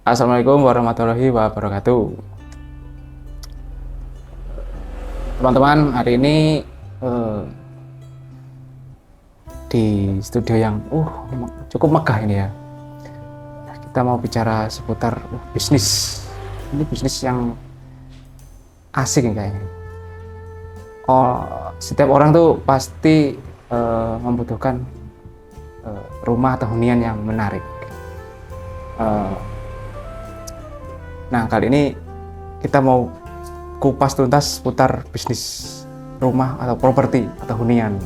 Assalamualaikum warahmatullahi wabarakatuh. Teman-teman, hari ini di studio yang cukup megah ini ya. Kita mau bicara seputar bisnis. Ini bisnis yang asik kayaknya. Setiap orang tuh pasti membutuhkan rumah atau hunian yang menarik. Nah, kali ini kita mau kupas tuntas seputar bisnis rumah atau properti atau hunian.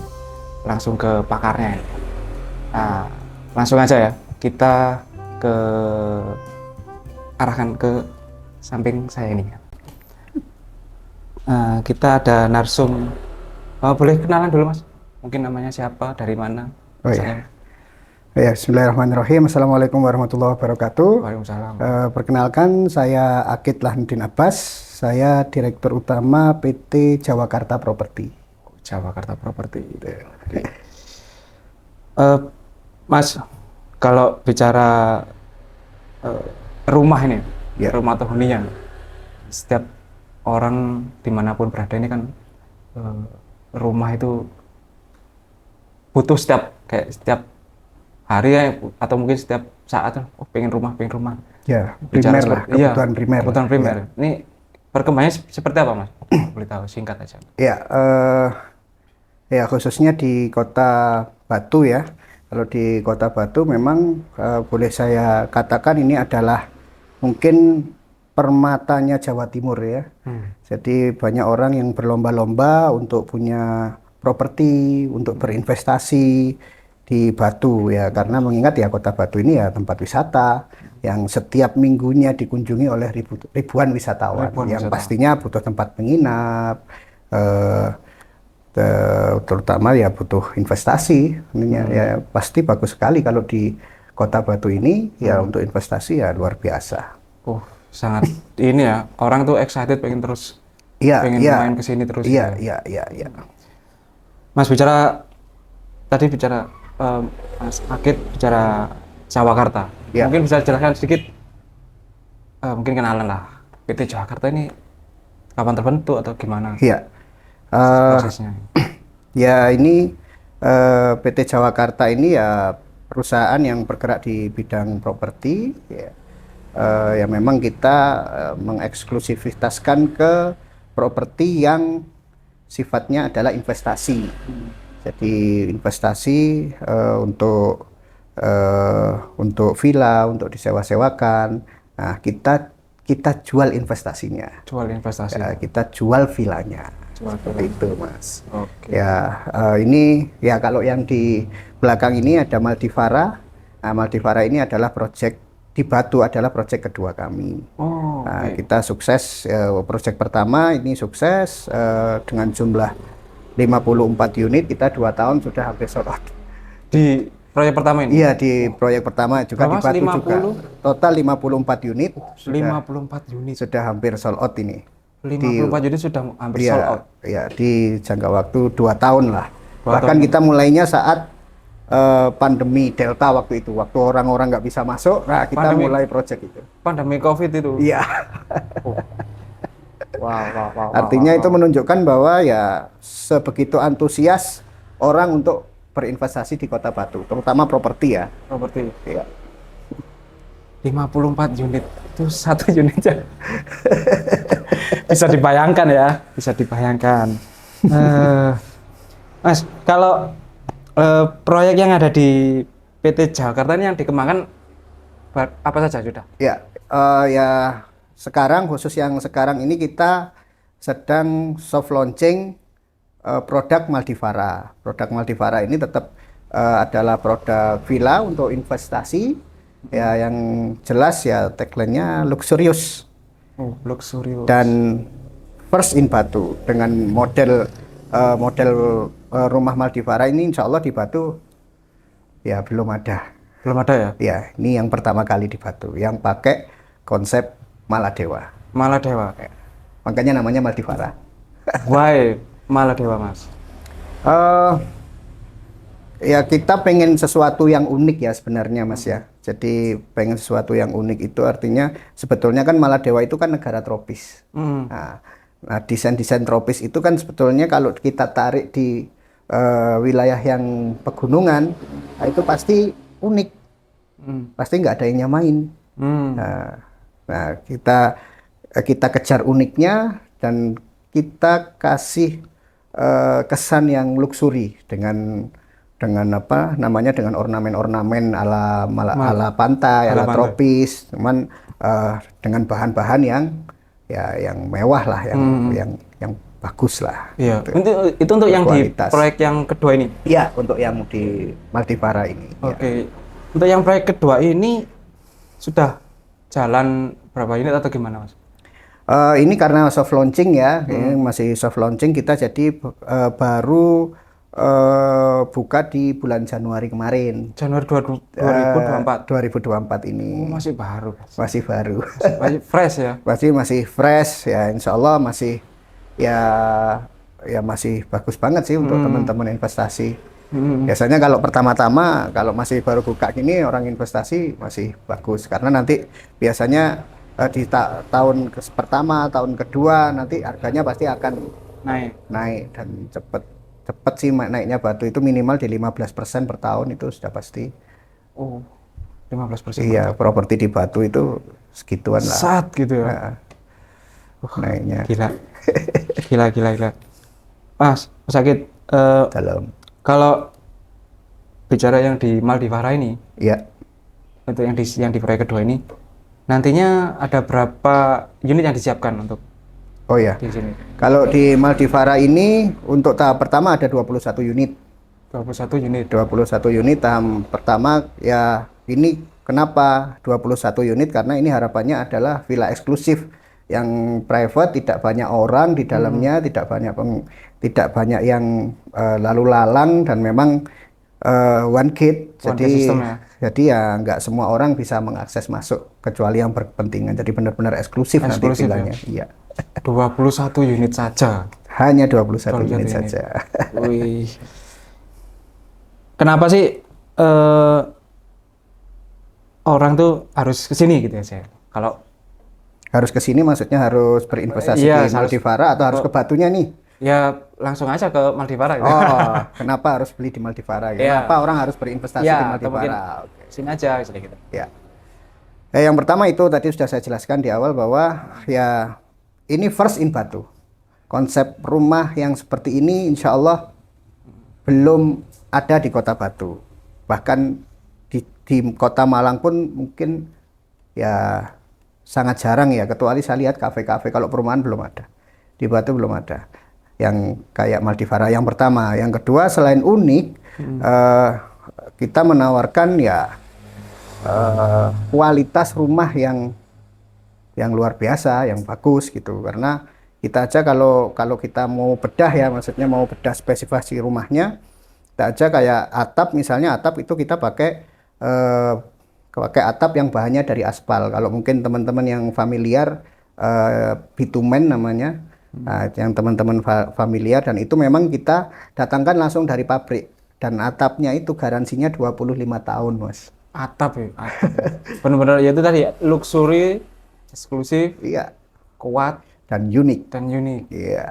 Langsung ke pakarnya. Nah, langsung aja ya. Kita arahkan ke samping saya ini. Kita ada narsum. Boleh kenalan dulu, Mas? Mungkin namanya siapa, dari mana? Oh iya. Ya, bismillahirrahmanirrahim. Assalamualaikum warahmatullahi wabarakatuh. Waalaikumsalam. Perkenalkan, saya Akid Lahnudin Abbas. Saya Direktur Utama PT Jawakarta Property. Jawakarta Property. Okay. Mas, kalau bicara rumah ini, ya. Rumah atau hunian, setiap orang dimanapun berada ini kan rumah itu butuh setiap hari ya, atau mungkin setiap saat pengen rumah. Ya, primer lah, kebutuhan primer. Kebutuhan primer. Ya. Ini perkembangannya seperti apa, Mas? Boleh tahu singkat aja. Ya, khususnya di Kota Batu ya. Kalau di Kota Batu memang boleh saya katakan ini adalah mungkin permatanya Jawa Timur ya. Jadi banyak orang yang berlomba-lomba untuk punya properti, untuk berinvestasi di Batu ya, karena mengingat ya Kota Batu ini ya tempat wisata yang setiap minggunya dikunjungi oleh ribuan wisatawan yang pastinya butuh tempat menginap, terutama ya butuh investasi. Ya pasti bagus sekali kalau di Kota Batu ini ya untuk investasi ya luar biasa. Sangat ini ya, orang tuh excited pengen terus main ke sini terus. Iya. Mas bicara Mas Akid bicara Jawakarta. Ya. Mungkin bisa jelaskan sedikit, mungkin kenalan lah. PT Jawakarta ini kapan terbentuk atau gimana? Iya. Prosesnya. Ya ini PT Jawakarta ini ya perusahaan yang bergerak di bidang properti ya. Ya memang kita mengeksklusifitaskan ke properti yang sifatnya adalah investasi. Jadi investasi untuk villa, untuk disewa-sewakan. Nah, kita jual investasinya. Ya, kita jual villanya. Seperti itu, Mas. Okay. Ya, ini ya kalau yang di belakang ini ada Maldivara. Nah, Maldivara ini adalah proyek di Batu, adalah proyek kedua kami. Nah, kita sukses, proyek pertama ini sukses dengan jumlah 54 unit, kita 2 tahun sudah hampir sold out. Di proyek pertama ini? Iya, di proyek pertama juga. Berapa? Di Batu 50? Juga. Total 54 unit. 54 unit. Sudah hampir sold out ini. 54 unit sudah hampir sold out? Iya, di jangka waktu 2 tahun lah. Bahkan kita mulainya saat pandemi Delta waktu itu. Waktu orang-orang nggak bisa masuk, nah kita mulai proyek itu. Pandemi COVID itu? Iya. Wow. Artinya itu menunjukkan bahwa ya sebegitu antusias orang untuk berinvestasi di Kota Batu, terutama properti ya. Properti. Iya. 54 unit itu satu unit aja. Bisa dibayangkan ya, bisa dibayangkan. Mas, kalau proyek yang ada di PT Jawakarta ini yang dikembangkan apa saja sudah? Ya, ya. Sekarang khusus yang sekarang ini kita sedang soft launching produk Maldivara. Produk Maldivara ini tetap adalah produk villa untuk investasi. Ya, yang jelas ya tagline-nya luxurious. Luxurious. Dan first in Batu dengan model rumah Maldivara ini insya Allah di Batu ya belum ada. Belum ada ya? Ya, ini yang pertama kali di Batu yang pakai konsep Maladewa. Ya. Makanya namanya Maldivara. Why Maladewa, Mas? Ya kita pengen sesuatu yang unik ya sebenarnya, Mas ya. Jadi pengen sesuatu yang unik itu artinya sebetulnya kan Maladewa itu kan negara tropis. Nah, desain-desain tropis itu kan sebetulnya kalau kita tarik di wilayah yang pegunungan, nah itu pasti unik, pasti nggak ada yang nyamain. Nah, kita kejar uniknya dan kita kasih kesan yang luxury dengan apa namanya, dengan ornamen-ornamen ala pantai, ala tropis, cuman dengan bahan-bahan yang mewah lah, yang bagus lah. Iya. Gitu. Itu untuk yang di Kualitas. proyek yang kedua ini. Iya, untuk yang di Maldivara ini. Oke. Untuk yang proyek kedua ini sudah jalan berapa unit atau gimana, Mas? Ini karena soft launching ya, ini masih soft launching, kita jadi baru buka di bulan Januari kemarin. Januari 2024. 2024 ini. Oh, masih baru, Mas. Masih baru. Masih fresh ya. Masih fresh ya, insya Allah masih ya masih bagus banget sih untuk teman-teman investasi. Biasanya kalau pertama-tama, kalau masih baru buka gini, orang investasi masih bagus karena nanti biasanya di tahun pertama, tahun kedua nanti harganya pasti akan naik dan cepet sih naiknya Batu itu minimal di 15% per tahun itu sudah pasti. Oh, 15%. Iya, properti di Batu itu segituan lah. Saat gitu ya. Naiknya. Gila. Mas Sakit, Dalam. kalau bicara yang di Maldivara ini, Iya. untuk yang di proyek kedua ini, nantinya ada berapa unit yang disiapkan untuk Oh ya. di sini? Kalau di Maldivara ini untuk tahap pertama ada 21 unit. 21 unit. 21 unit tahap pertama ya, ini kenapa 21 unit? Karena ini harapannya adalah villa eksklusif yang private, tidak banyak orang di dalamnya, tidak banyak yang lalu lalang, dan memang one gate. Jadi ya nggak semua orang bisa mengakses masuk kecuali yang berkepentingan. Jadi benar-benar eksklusif nanti villanya. Iya. 21 unit saja. Hanya 21 unit saja. Wih. Kenapa sih orang tuh harus kesini gitu ya, saya? Kalau harus ke sini maksudnya harus berinvestasi di Maldivara atau harus ke Batunya nih? Ya langsung aja ke Maldivara gitu. Oh, kenapa harus beli di Maldivara? Kenapa orang harus berinvestasi di Maldivara? Sini aja gitu. Ya. Yang pertama itu tadi sudah saya jelaskan di awal bahwa ya ini first in Batu. Konsep rumah yang seperti ini insya Allah belum ada di Kota Batu. Bahkan di Kota Malang pun mungkin ya sangat jarang ya, kecuali saya lihat kafe-kafe, kalau perumahan belum ada. Di Batu belum ada yang kayak Maldivara, yang pertama. Yang kedua, selain unik, kita menawarkan ya kualitas rumah yang luar biasa, yang bagus gitu. Karena kita aja kalau kita mau bedah ya, maksudnya mau bedah spesifikasi rumahnya, kita aja kayak atap, misalnya atap itu kita pakai atap yang bahannya dari aspal. Kalau mungkin teman-teman yang familiar, bitumen namanya, yang teman-teman familiar, dan itu memang kita datangkan langsung dari pabrik, dan atapnya itu garansinya 25 tahun, Mas. Atap ya? Atap. Benar-benar ya itu tadi, luxury, eksklusif, iya, kuat, dan unik. Iya.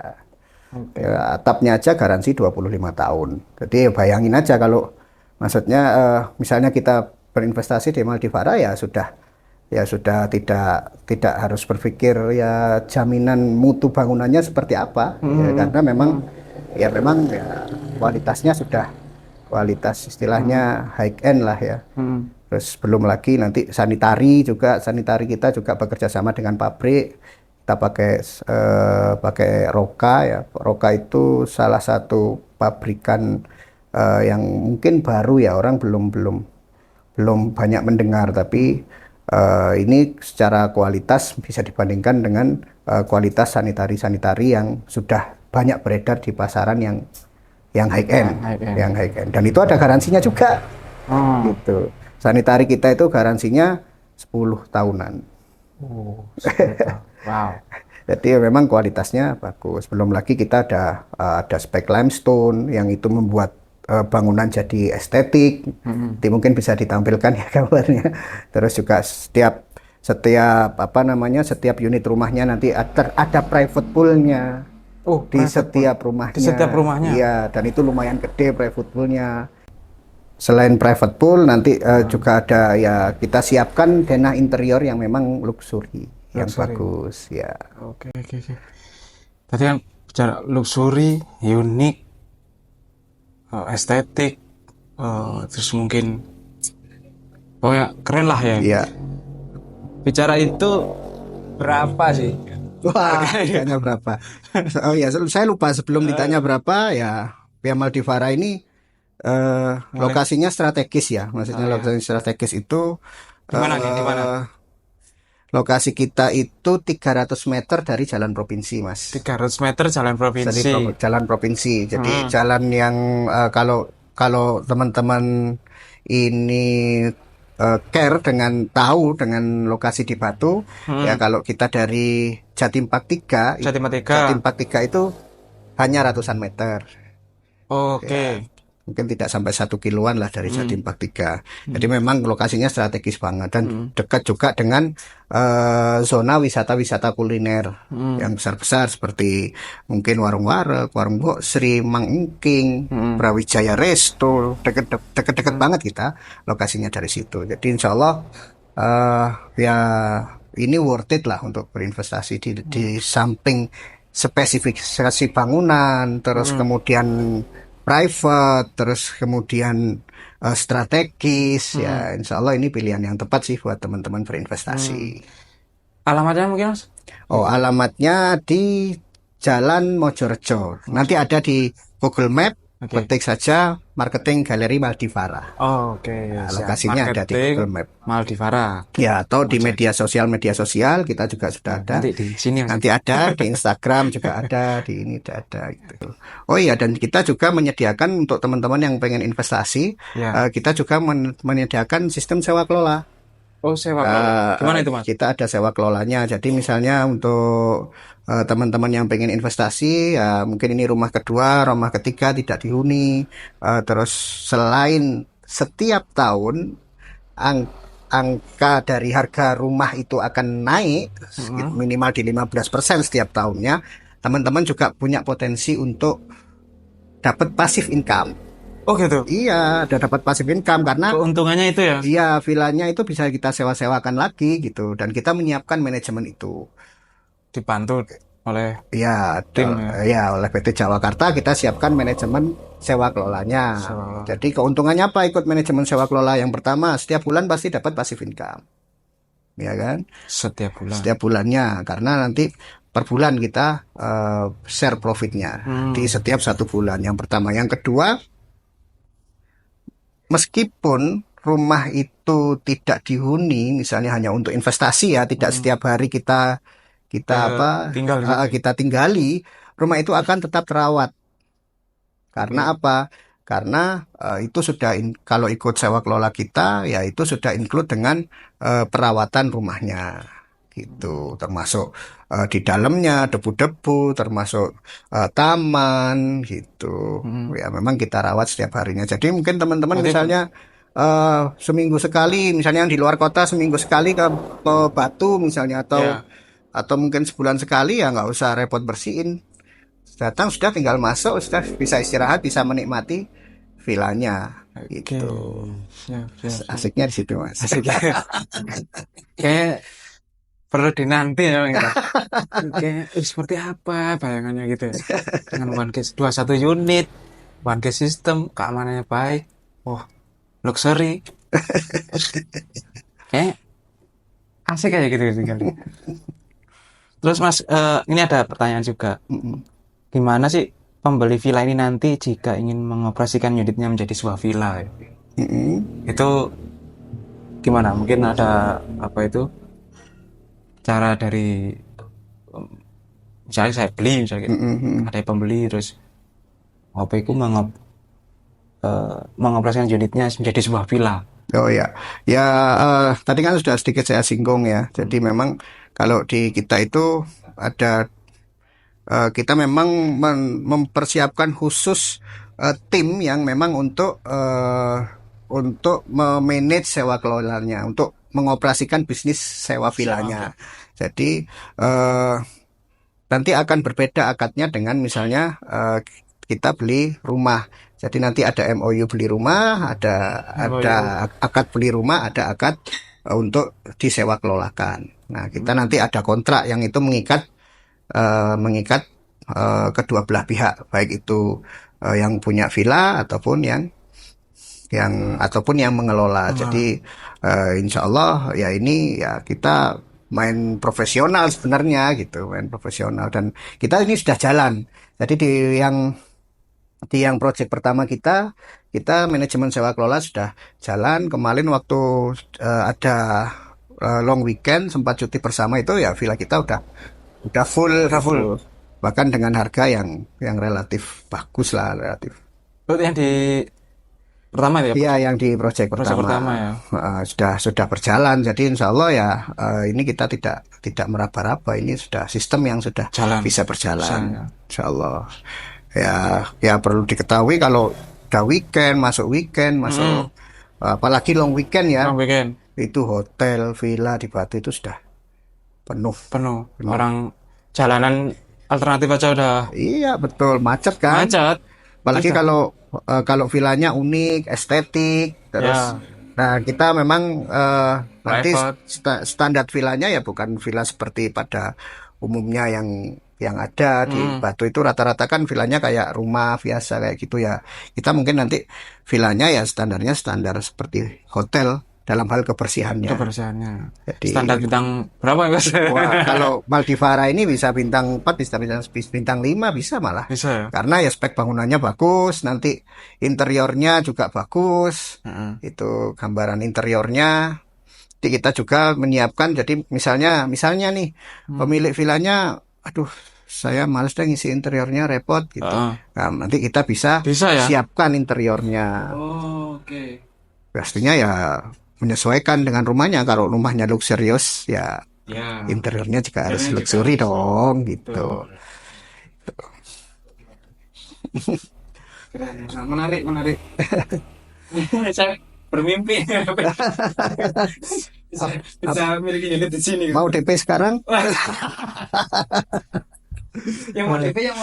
Okay. Ya, atapnya aja garansi 25 tahun. Jadi bayangin aja kalau maksudnya misalnya kita berinvestasi di Maldivara ya sudah tidak harus berpikir ya jaminan mutu bangunannya seperti apa, ya, karena memang ya kualitasnya sudah kualitas istilahnya high end lah ya. Terus belum lagi nanti sanitari kita juga bekerja sama dengan pabrik. Kita pakai Roka ya. Roka itu salah satu pabrikan yang mungkin baru ya, orang belum banyak mendengar, tapi ini secara kualitas bisa dibandingkan dengan kualitas sanitari yang sudah banyak beredar di pasaran yang high end, dan itu ada garansinya juga. Gitu. Sanitari kita itu garansinya 10 tahunan. Wow. Jadi memang kualitasnya bagus. Belum lagi kita ada spek limestone yang itu membuat bangunan jadi estetik. Nanti mungkin bisa ditampilkan ya gambarnya. Terus juga setiap apa namanya, setiap unit rumahnya nanti ada private poolnya Oh, di private setiap pool. rumahnya. Di setiap rumahnya. Iya, dan itu lumayan gede private poolnya. Selain private pool, nanti juga ada ya, kita siapkan denah interior yang memang luxury, yang Luxury. bagus ya. Oke, oke, oke. Tadi kan bicara luxury, unik, estetik, terus mungkin pokoknya keren lah ya. Iya. Bicara itu berapa sih? Wah, harganya berapa? Oh ya, saya lupa sebelum ditanya berapa ya. Via Maldivara ini lokasinya strategis ya. Maksudnya Oh, ya. lokasi strategis itu Di mana nih? Di mana? lokasi kita itu 300 meter dari jalan provinsi, Mas. 300 meter jalan Dari provinsi. jalan provinsi. Jadi jalan yang kalau teman-teman ini care dengan tahu dengan lokasi di Batu, ya kalau kita dari Jatim Park 3, Jatim Park 3. Jatim Park 3 itu hanya ratusan meter. Oke. Mungkin tidak sampai 1 kiloan lah dari Jatim Park 3. Jadi memang lokasinya strategis banget dan dekat juga dengan zona wisata-wisata kuliner yang besar-besar seperti mungkin warung wareg, warung Boksri, Mang Engking, Brawijaya Resto, dekat-dekat banget kita lokasinya dari situ. Jadi insya Allah ya ini worth it lah untuk berinvestasi di samping spesifikasi bangunan, terus kemudian private, terus kemudian strategis, ya insya Allah ini pilihan yang tepat sih buat teman-teman berinvestasi. Alamatnya mungkin, Mas? Oh, alamatnya di Jalan Mojorejo. Nanti ada di Google Map, ketik saja Marketing Galeri Maldivara. Oh, oke. Nah, lokasinya ada di Google Map. Maldivara. Ya, atau di media sosial kita juga sudah ada. Nanti di sini, Mas. Nanti ada di Instagram juga ada, di ini ada gitu. Oh iya, dan kita juga menyediakan untuk teman-teman yang pengen investasi, Ya. kita juga menyediakan sistem sewa kelola. Oh, sewa kelola. Gimana itu, Mas? Kita ada sewa kelolanya. Jadi misalnya untuk teman-teman yang pengen investasi, ya mungkin ini rumah kedua, rumah ketiga tidak dihuni. Terus selain setiap tahun angka dari harga rumah itu akan naik minimal di 15% setiap tahunnya, teman-teman juga punya potensi untuk dapat passive income. Oh, gitu. Iya, ada dapat passive income karena Keuntungannya itu ya? iya, vilanya itu bisa kita sewa-sewakan lagi gitu, dan kita menyiapkan manajemen itu. Dibantu oleh Iya, tim ya? oleh PT Jawakarta kita siapkan manajemen sewa kelolanya. Sewa. Jadi keuntungannya apa ikut manajemen sewa kelola? Yang pertama, setiap bulan pasti dapat passive income. Ya kan? Setiap bulan. Setiap bulannya, karena nanti per bulan kita share profitnya di setiap 1 bulan. Yang pertama, yang kedua, meskipun rumah itu tidak dihuni, misalnya hanya untuk investasi ya, tidak setiap hari kita tinggali, rumah itu akan tetap terawat. Karena apa? Karena itu sudah kalau ikut sewa kelola kita, ya itu sudah include dengan perawatan rumahnya gitu, termasuk di dalamnya debu-debu, termasuk taman gitu. Ya memang kita rawat setiap harinya. Jadi mungkin teman-teman misalnya seminggu sekali, misalnya yang di luar kota seminggu sekali ke Batu misalnya, atau mungkin sebulan sekali, ya nggak usah repot bersihin. Datang sudah tinggal masuk, sudah bisa istirahat, bisa menikmati vilanya gitu. Asiknya di situ, Mas. Asiknya. Kayak perlu dinanti ya, kita. Kayak seperti apa bayangannya gitu ya. Dengan one case 21 unit, one case system, keamanannya baik. Oh, luxury. Kayak asik kayak gitu tinggal. Terus Mas, ini ada pertanyaan juga. Gimana sih pembeli villa ini nanti jika ingin mengoperasikan unitnya menjadi sebuah villa? Itu gimana? Mungkin ada apa itu? Cara dari misalnya saya beli misalnya ada pembeli terus apa itu mengoperasikan unitnya menjadi sebuah villa. Oh ya, tadi kan sudah sedikit saya singgung ya. Jadi memang kalau di kita itu ada kita memang mempersiapkan khusus tim yang memang untuk memanage sewa kelolanya, untuk mengoperasikan bisnis sewa vilanya. Jadi nanti akan berbeda akadnya dengan misalnya kita beli rumah. Jadi nanti ada MOU beli rumah, ada akad beli rumah, ada akad untuk disewa kelolakan. Nah, kita nanti ada kontrak yang itu mengikat kedua belah pihak, baik itu yang punya villa ataupun yang mengelola. Jadi insya Allah ya ini ya kita main profesional sebenarnya gitu, main profesional, dan kita ini sudah jalan. Jadi di yang proyek pertama kita manajemen sewa kelola sudah jalan. Kemarin waktu ada long weekend sempat cuti bersama itu ya villa kita udah full, bahkan dengan harga yang relatif bagus lah, relatif. Berarti yang di pertama ya? Iya, yang di proyek pertama ya. sudah berjalan. Jadi insya Allah ya ini kita tidak meraba-raba. Ini sudah sistem yang sudah Jalan. bisa berjalan. Ya. Insya Allah. Ya perlu diketahui kalau udah masuk apalagi long weekend ya. Long weekend. Itu hotel, villa di Batu itu sudah penuh. Orang jalanan alternatif aja udah. Iya betul, macet kan. Macet. Apalagi kalau villanya unik, estetik, terus. Ya. Nah kita memang nanti Private. standar villanya ya bukan villa seperti pada umumnya yang ada di Batu itu, rata-rata kan villanya kayak rumah biasa kayak gitu ya. Kita mungkin nanti villanya ya standarnya standar seperti hotel dalam hal kebersihannya. Jadi, standar bintang berapa ya Mas? Wah, kalau Maldivara ini bisa bintang 4, bisa bintang 5, bisa malah. Bisa ya? Karena ya spek bangunannya bagus, nanti interiornya juga bagus. Itu gambaran interiornya. Jadi kita juga menyiapkan, jadi misalnya nih pemilik villanya, aduh saya males deh ngisi interiornya, repot gitu. Nah, nanti kita bisa ya? siapkan interiornya. Oke. Pastinya ya menyesuaikan dengan rumahnya. Kalau rumahnya luxurious ya interiornya juga harus luxury dong gitu. Menarik. Saya bermimpi bisa miliki unit di sini. Mau DP sekarang? Yang mau DP.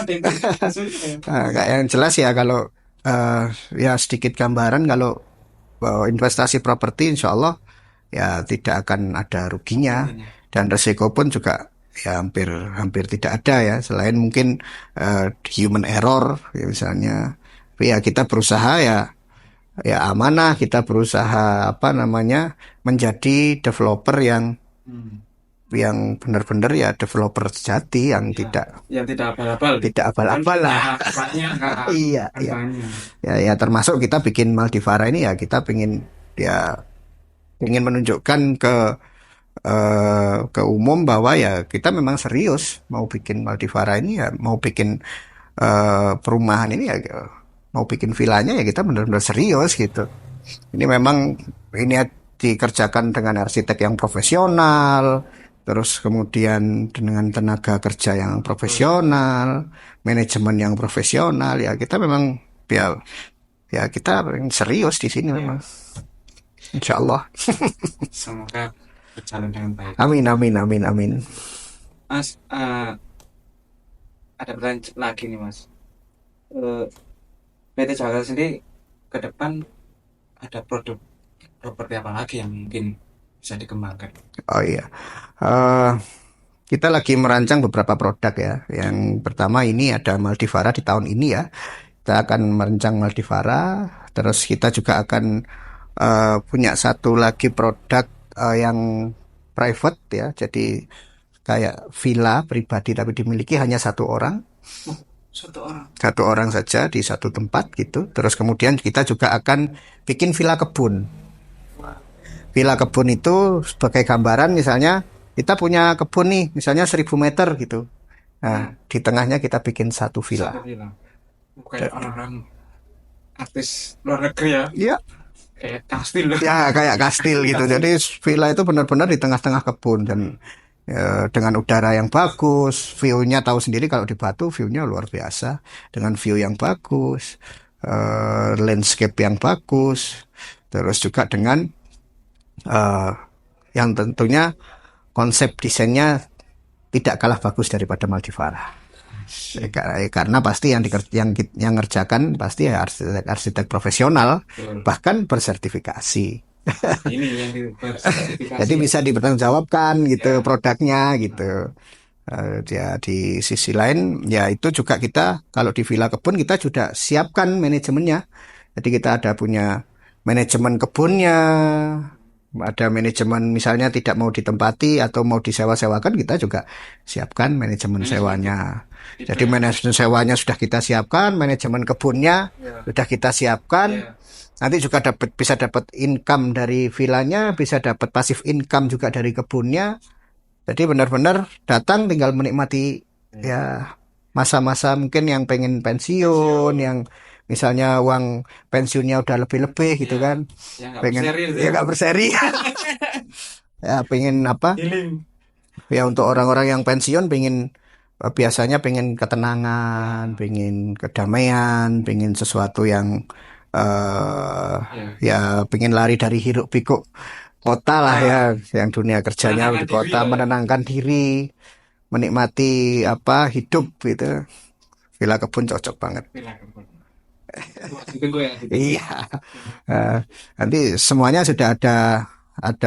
Nah, yang jelas ya kalau ya sedikit gambaran kalau investasi properti insya Allah ya tidak akan ada ruginya, dan resiko pun juga ya hampir tidak ada ya, selain mungkin human error ya misalnya. Tapi ya kita berusaha ya amanah, kita berusaha menjadi developer yang benar-benar ya developer sejati yang tidak abal-abal lah. Iya. Ya termasuk kita bikin Maldivara ini ya kita ingin menunjukkan ke umum bahwa ya kita memang serius mau bikin Maldivara ini, ya mau bikin perumahan ini ya mau bikin villanya ya kita benar-benar serius gitu. Ini memang ini dikerjakan dengan arsitek yang profesional, terus kemudian dengan tenaga kerja yang profesional, manajemen yang profesional, ya kita memang ya kita serius di sini memang. Insya Allah. Semoga berjalan dengan baik. Amin. Mas, ada pertanyaan lagi nih Mas. PT Jakarta sendiri ke depan ada produk properti apa lagi yang mungkin bisa dikembangkan? Oh iya, kita lagi merancang beberapa produk ya. Yang pertama ini ada Maldivara di tahun ini ya. Kita akan merancang Maldivara. Terus kita juga akan punya satu lagi produk yang private ya. Jadi kayak villa pribadi tapi dimiliki hanya satu orang. Satu orang saja di satu tempat gitu. Terus kemudian kita juga akan bikin villa kebun. Villa kebun itu sebagai gambaran, misalnya kita punya kebun nih, misalnya 1000 meter gitu. Nah, di tengahnya kita bikin satu villa. Kayak orang-orang artis luar negeri ya? Iya. Kayak kastil. Ya, kayak kastil gitu. Jadi villa itu benar-benar di tengah-tengah kebun dan dengan udara yang bagus, view-nya tahu sendiri kalau di Batu view-nya luar biasa, dengan view yang bagus. landscape yang bagus, terus juga dengan eh, yang tentunya konsep desainnya tidak kalah bagus daripada Maldivara. Karena pasti yang ngerjakan pasti ya arsitek profesional, bahkan bersertifikasi. Ini yang disertifikasi. Jadi bisa dipertanggungjawabkan gitu produknya gitu. Ya di sisi lain ya itu juga kita kalau di Villa Kebun kita sudah siapkan manajemennya. Jadi kita ada punya manajemen kebunnya, ada manajemen misalnya tidak mau ditempati atau mau disewa-sewakan kita juga siapkan manajemen sewanya. Jadi manajemen sewanya sudah kita siapkan, manajemen kebunnya sudah kita siapkan. Nanti juga bisa dapat income dari villanya, bisa dapat pasif income juga dari kebunnya. Jadi benar-benar datang tinggal menikmati ya masa-masa mungkin yang pengen pensiun, yang misalnya uang pensiunnya udah lebih-lebih gitu kan, pengen ya nggak berseri, ya pengen apa? Ya untuk orang-orang yang pensiun pengen biasanya pengen ketenangan, pengen kedamaian, pengen sesuatu yang ya pengen lari dari hiruk pikuk kota lah ya, yang dunia kerjanya di kota, menenangkan diri, menikmati apa hidup gitu. Villa Kebun cocok banget. Ditunggu ya. Iya. Nanti semuanya sudah ada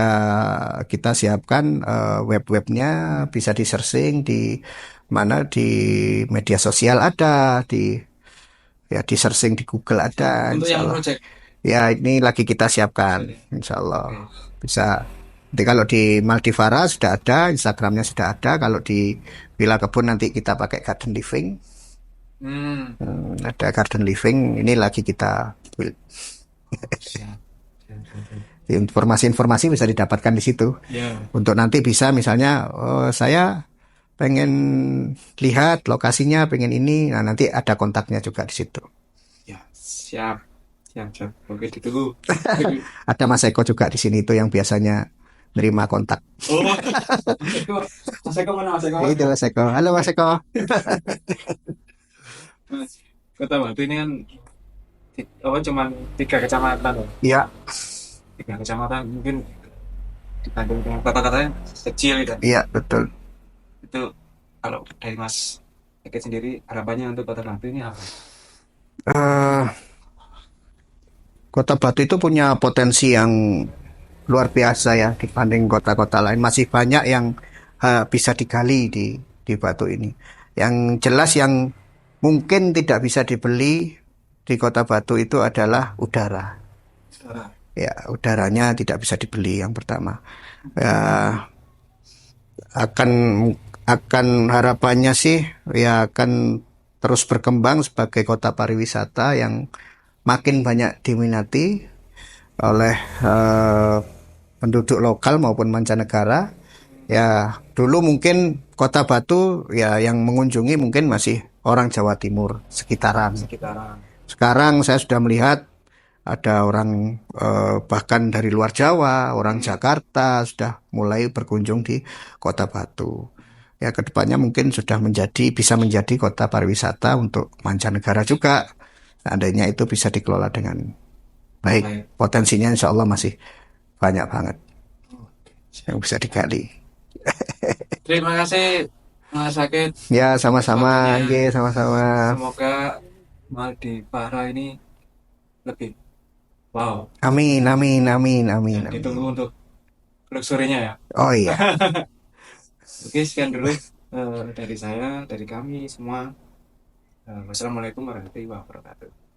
kita siapkan web-webnya, bisa di searching di mana di media sosial ada, di searching di Google ada. Untuk yang project. Ya ini lagi kita siapkan, insya Allah bisa. Nanti kalau di Maldivara sudah ada, Instagramnya sudah ada. Kalau di Villa Kebun nanti kita pakai garden living. Ada garden living, ini lagi kita build. Informasi-informasi bisa didapatkan di situ. Untuk nanti bisa misalnya saya pengen lihat lokasinya, pengen ini, nah nanti ada kontaknya juga di situ. Ya, siap. Oke, ditunggu. Ada Mas Eko juga di sini itu yang biasanya nerima kontak. Oh, Mas Eko mana Mas Eko? Itu Mas Eko. Halo Mas Eko. Mas, Kota Batu ini kan cuman 3 kecamatan loh. Iya. 3 kecamatan mungkin dibanding dengan kota-kotanya kecil gitu. Iya betul. Itu kalau dari Mas Eko sendiri harapannya untuk Kota Batu ini apa? Kota Batu itu punya potensi yang luar biasa ya dibanding kota-kota lain. Masih banyak yang bisa digali di Batu ini. Yang jelas yang mungkin tidak bisa dibeli di Kota Batu itu adalah udara. Ya, udaranya tidak bisa dibeli yang pertama. Ya, akan harapannya sih ya akan terus berkembang sebagai kota pariwisata yang makin banyak diminati oleh penduduk lokal maupun mancanegara. Ya, dulu mungkin Kota Batu ya yang mengunjungi mungkin masih orang Jawa Timur sekitaran. Sekarang saya sudah melihat ada orang bahkan dari luar Jawa, orang Jakarta sudah mulai berkunjung di Kota Batu. Ya, kedepannya mungkin sudah bisa menjadi kota pariwisata untuk mancanegara juga. Seandainya itu bisa dikelola dengan baik. Potensinya insya Allah masih banyak banget yang bisa digali. Terima kasih Mas Sakit. Ya sama-sama, sama-sama. Semoga Maldivara ini lebih wow. Amin. Ditunggu untuk luxury-nya ya. Oh iya. Oke, sekian dulu dari saya, dari kami semua. Wassalamualaikum warahmatullahi wabarakatuh.